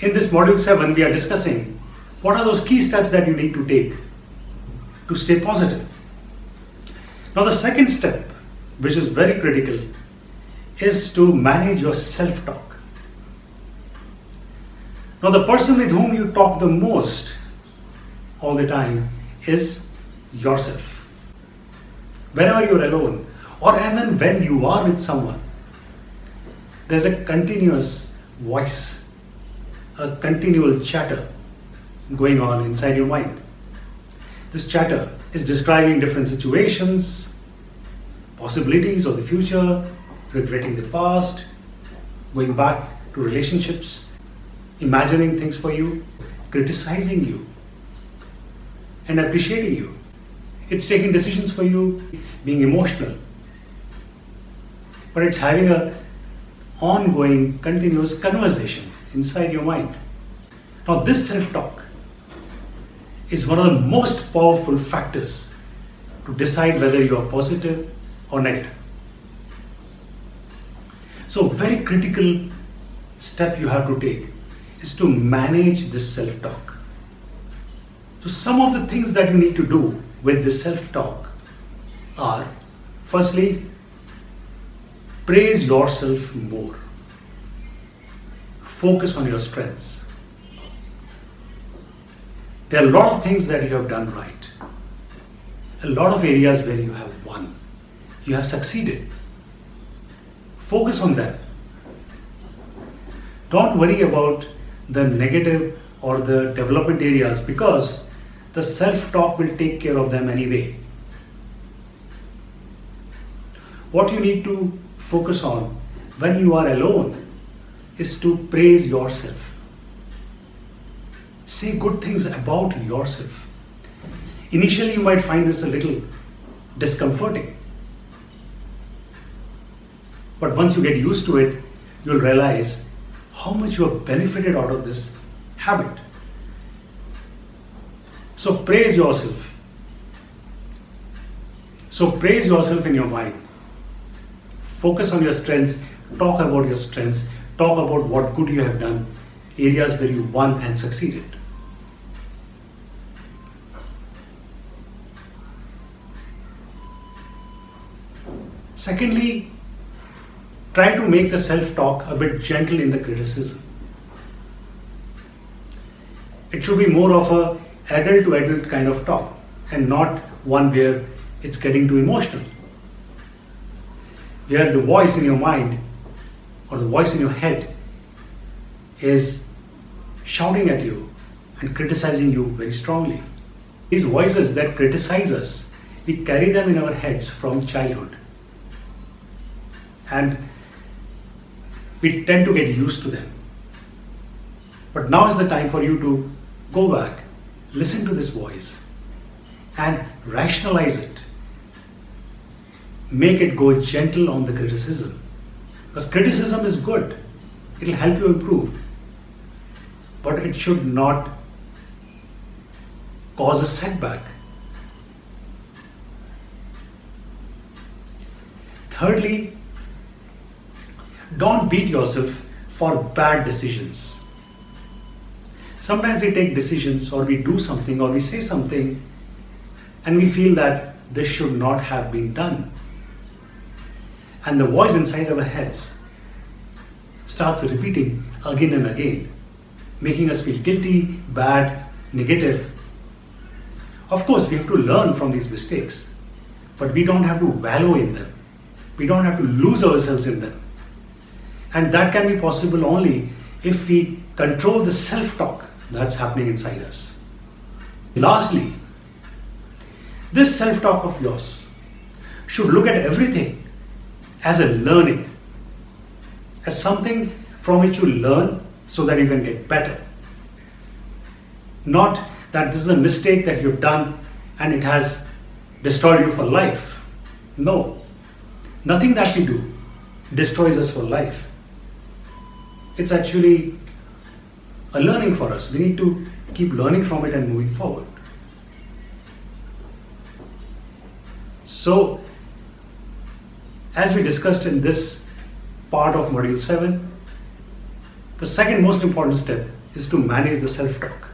In this module 7, we are discussing what are those key steps that you need to take to stay positive. Now, the second step, which is very critical, is to manage your self-talk. Now, the person with whom you talk the most all the time is yourself. Whenever you're alone, or even when you are with someone, there's a continuous voice, a continual chatter going on inside your mind. This chatter is describing different situations, possibilities of the future, regretting the past, going back to relationships, imagining things for you, criticizing you, and appreciating you. It's taking decisions for you, being emotional, but it's having an ongoing, continuous conversation inside your mind. Now, this self-talk is one of the most powerful factors to decide whether you are positive or negative. So, very critical step you have to take is to manage this self-talk. So, some of the things that you need to do with this self-talk are, firstly, praise yourself more. Focus on your strengths. There are a lot of things that you have done right. A lot of areas where you have won. You have succeeded. Focus on them. Don't worry about the negative or the development areas, because the self-talk will take care of them anyway. What you need to focus on when you are alone is to praise yourself. Say good things about yourself. Initially, you might find this a little discomforting. But once you get used to it, you'll realize how much you have benefited out of this habit. So praise yourself. So praise yourself in your mind. Focus on your strengths. Talk about your strengths. Talk about what good you have done. Areas where you won and succeeded. Secondly, try to make the self-talk a bit gentle in the criticism. It should be more of a adult to adult kind of talk and not one where it's getting too emotional. Where the voice in your mind or the voice in your head is shouting at you and criticizing you very strongly. These voices that criticize us, we carry them in our heads from childhood. And we tend to get used to them. But now is the time for you to go back, listen to this voice, and rationalize it. Make it go gentle on the criticism. Because criticism is good. It will help you improve. But it should not cause a setback. Thirdly, don't beat yourself for bad decisions. Sometimes we take decisions or we do something or we say something and we feel that this should not have been done. And the voice inside our heads starts repeating again and again, making us feel guilty, bad, negative. Of course, we have to learn from these mistakes, but we don't have to wallow in them. We don't have to lose ourselves in them. And that can be possible only if we control the self-talk that's happening inside us. Lastly, this self-talk of yours should look at everything as a learning, as something from which you learn so that you can get better. Not that this is a mistake that you've done and it has destroyed you for life. No, nothing that we do destroys us for life. It's actually a learning for us. We need to keep learning from it and moving forward. So, as we discussed in this part of Module 7, the second most important step is to manage the self-talk.